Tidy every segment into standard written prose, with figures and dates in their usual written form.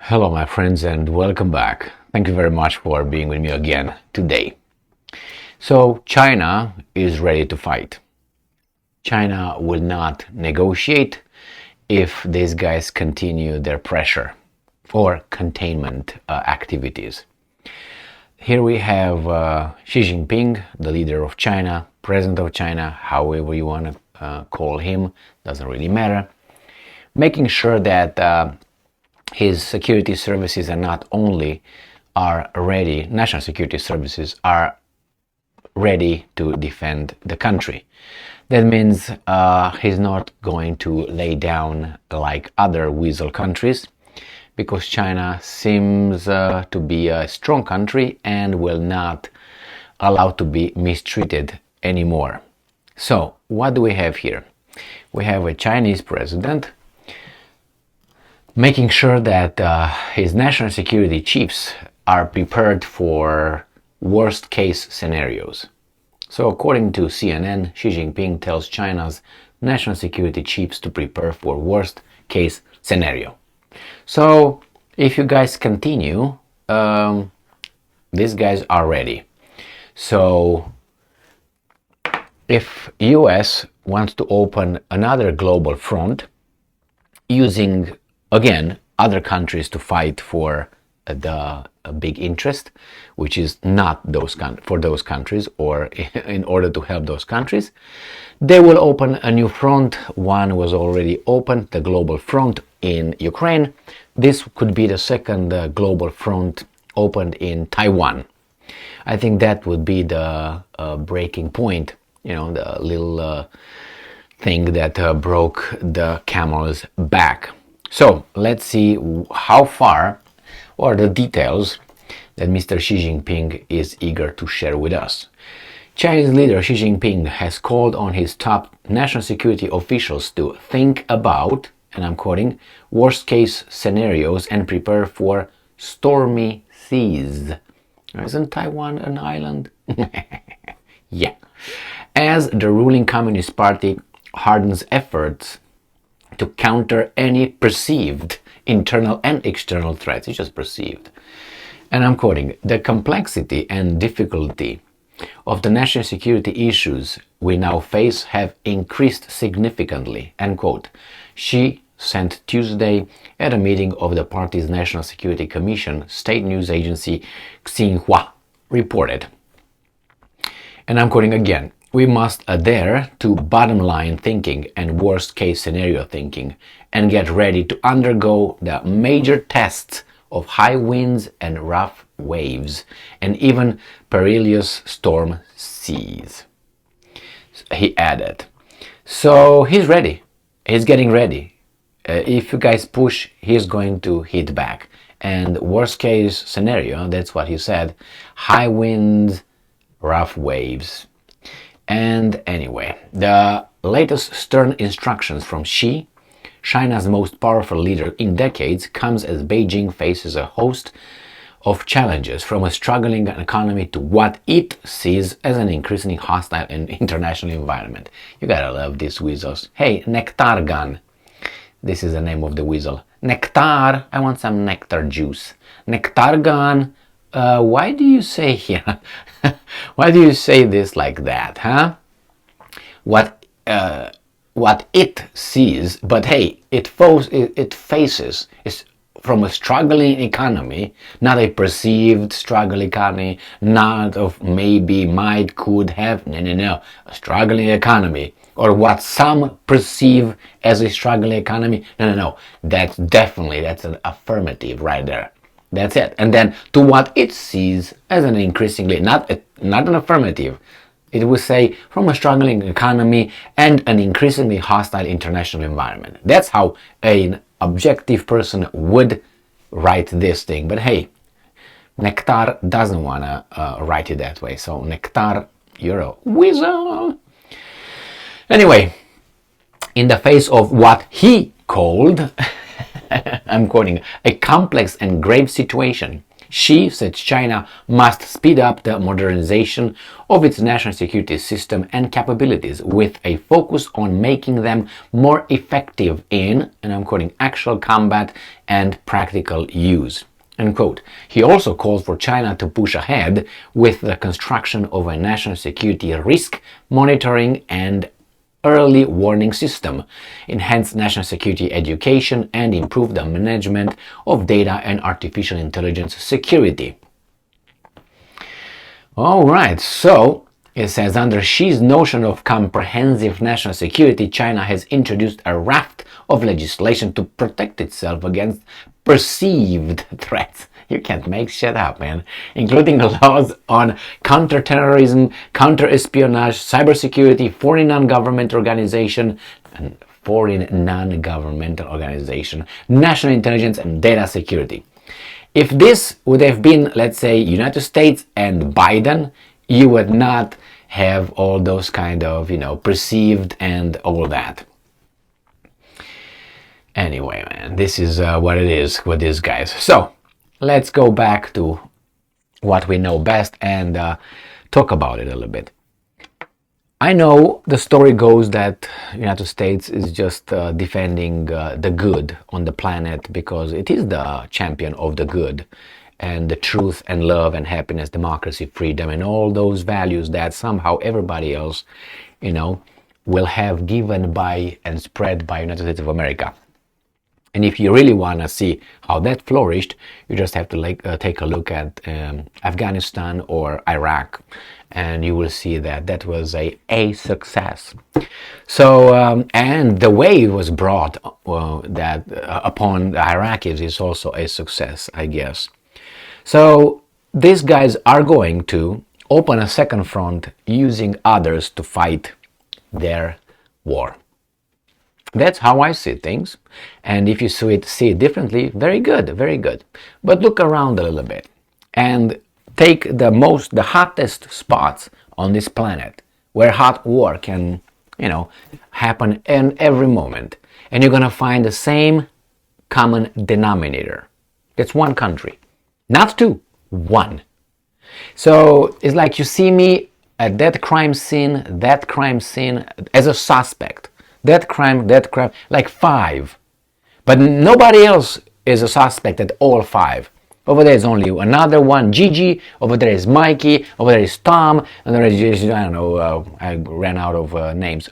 Hello, my friends, and welcome back. Thank you very much for being with me again today. So, China is ready to fight. China will not negotiate if these guys continue their pressure or containment activities. Here we have Xi Jinping, the leader of China, president of China, however you want to call him, doesn't really matter, making sure that his security services national security services are ready to defend the country. That means he's not going to lay down like other weasel countries, because China seems to be a strong country and will not allow to be mistreated anymore. So, what do we have here? We have a Chinese president making sure that his national security chiefs are prepared for worst case scenarios. So according to CNN, Xi Jinping tells China's national security chiefs to prepare for worst case scenario. So if you guys continue, these guys are ready. So if US wants to open another global front using again other countries to fight for the big interest, which is not for those countries or in order to help those countries, they will open a new front. One was already opened, the global front in Ukraine. This could be the second global front opened in Taiwan. I think that would be the breaking point, the little thing that broke the camel's back. So let's see how far or the details that Mr. Xi Jinping is eager to share with us. Chinese leader Xi Jinping has called on his top national security officials to think about, and I'm quoting, worst case scenarios and prepare for stormy seas. Isn't Taiwan an island? Yeah. As the ruling Communist Party hardens efforts to counter any perceived internal and external threats. It's just perceived. And I'm quoting, the complexity and difficulty of the national security issues we now face have increased significantly, end quote. Xi said Tuesday at a meeting of the party's National Security Commission, state news agency Xinhua reported. And I'm quoting again, we must adhere to bottom line thinking and worst case scenario thinking and get ready to undergo the major tests of high winds and rough waves and even perilous storm seas. He added. So he's ready. He's getting ready. If you guys push, he's going to hit back. And worst case scenario, that's what he said, high winds, rough waves. And anyway, the latest stern instructions from Xi, China's most powerful leader in decades, comes as Beijing faces a host of challenges, from a struggling economy to what it sees as an increasingly hostile and international environment. You gotta love these weasels. Hey, Nectar Gun. This is the name of the weasel. Nectar, I want some nectar juice. Nectar Gun. Why do you say here? Why do you say this like that, huh? What it sees, but hey, it faces is from a struggling economy, not a perceived struggling economy, not of maybe, might, could have, no, a struggling economy, or what some perceive as a struggling economy, no, that's an affirmative right there. That's it. And then to what it sees as an increasingly, not an affirmative, it would say from a struggling economy and an increasingly hostile international environment. That's how an objective person would write this thing. But hey, Nectar doesn't want to write it that way. So Nectar, you're a weasel. Anyway, in the face of what he called I'm quoting, a complex and grave situation, Xi said China must speed up the modernization of its national security system and capabilities with a focus on making them more effective in, and I'm quoting, actual combat and practical use. Unquote. He also called for China to push ahead with the construction of a national security risk monitoring and early warning system, enhance national security education, and improve the management of data and artificial intelligence security. All right, so it says under Xi's notion of comprehensive national security, China has introduced a raft of legislation to protect itself against perceived threats. You can't make shit up, man. Including laws on counterterrorism, counter-espionage, cybersecurity, foreign non-governmental organization, national intelligence, and data security. If this would have been, let's say, United States and Biden, you would not have all those kind of, perceived and all that. Anyway, man, this is what it is with these guys. So, let's go back to what we know best and talk about it a little bit. I know the story goes that United States is just defending the good on the planet because it is the champion of the good and the truth and love and happiness, democracy, freedom, and all those values that somehow everybody else, will have given by and spread by United States of America. And if you really want to see how that flourished, you just have to take a look at Afghanistan or Iraq, and you will see that that was a success. So, and the way it was brought that upon the Iraqis is also a success, I guess. So these guys are going to open a second front using others to fight their war. That's how I see things. And if you see it differently, very good, very good. But look around a little bit and take the hottest spots on this planet where hot war can, happen in every moment. And you're going to find the same common denominator. It's one country. Not two, one. So it's like you see me at that crime scene as a suspect. That crime, like 5. But nobody else is a suspect at all 5. Over there is only another one, Gigi. Over there is Mikey. Over there is Tom. And there is, I don't know, I ran out of names.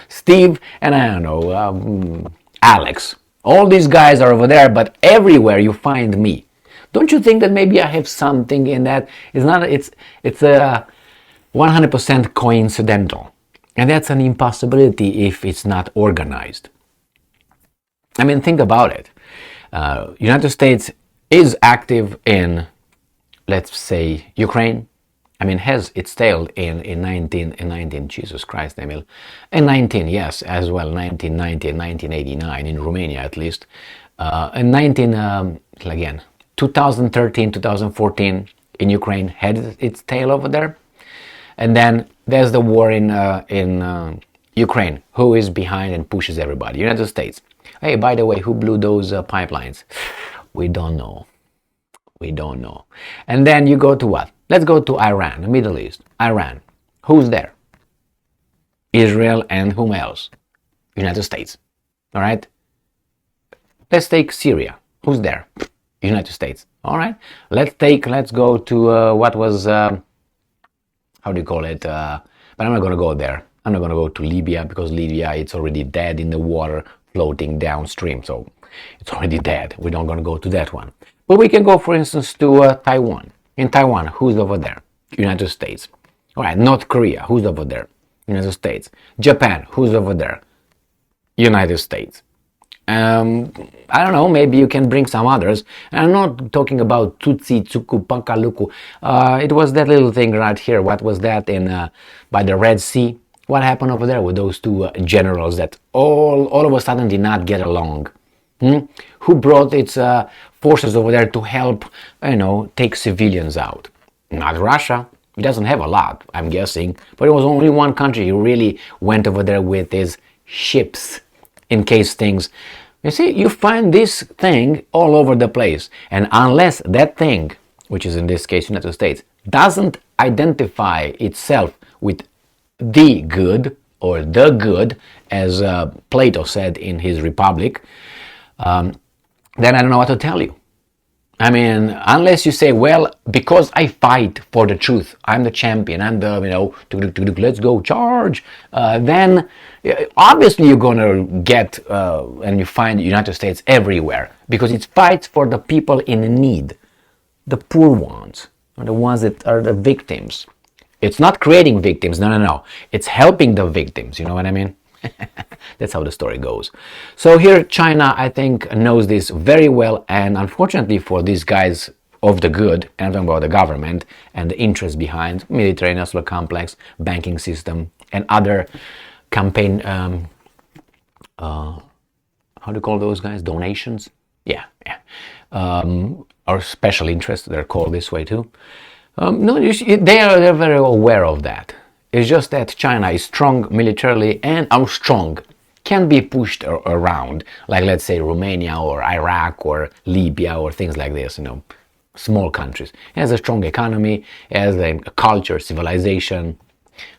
Steve. And I don't know, Alex. All these guys are over there, but everywhere you find me. Don't you think that maybe I have something in that? It's 100% coincidental. And that's an impossibility if it's not organized. I mean, think about it. United States is active in, let's say, Ukraine. I mean, has its tail in 19, Jesus Christ, Emil. In 19, yes, as well, 1990 and 1989, in Romania at least. In 2013, 2014, in Ukraine, had its tail over there. And then there's the war in Ukraine. Who is behind and pushes everybody? United States. Hey, by the way, who blew those pipelines? We don't know. We don't know. And then you go to what? Let's go to Iran, the Middle East. Iran. Who's there? Israel and whom else? United States. All right? Let's take Syria. Who's there? United States. All right? Let's go to what was... how do you call it? But I'm not going to go there. I'm not going to go to Libya because Libya, it's already dead in the water floating downstream. So it's already dead. We're not going to go to that one. But we can go, for instance, to Taiwan. In Taiwan, who's over there? United States. All right, North Korea, who's over there? United States. Japan, who's over there? United States. I don't know, maybe you can bring some others. I'm not talking about Tutsi, Tsuku, Pankaluku. It was that little thing right here. What was that in by the Red Sea? What happened over there with those two generals that all of a sudden did not get along? Who brought its forces over there to help, take civilians out? Not Russia. It doesn't have a lot, I'm guessing. But it was only one country who really went over there with his ships in case things, You see, you find this thing all over the place. And unless that thing, which is in this case United States, doesn't identify itself with the good or the good, as Plato said in his Republic, then I don't know what to tell you. I mean, unless you say, well, because I fight for the truth, I'm the champion, I'm the, let's go, charge, then obviously you're going to get, and you find the United States everywhere, because it fights for the people in need, the poor ones, or the ones that are the victims. It's not creating victims, no. It's helping the victims, you know what I mean? That's how the story goes. So here China, I think, knows this very well, and unfortunately for these guys of the good, and I'm talking about the government and the interest behind military industrial complex, banking system, and other campaign, how do you call those guys? Donations? Yeah. Or special interests, they're called this way too. They're very aware of that. It's just that China is strong militarily, and how strong can be pushed around, like let's say Romania or Iraq or Libya or things like this, small countries. It has a strong economy, it has a culture, civilization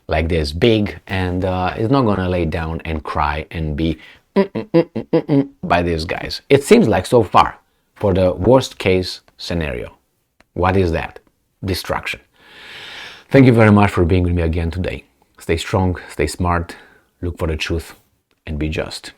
like this big, and it's not gonna lay down and cry and be by these guys. It seems like so far for the worst case scenario. What is that? Destruction. Thank you very much for being with me again today. Stay strong, stay smart, look for the truth, and be just.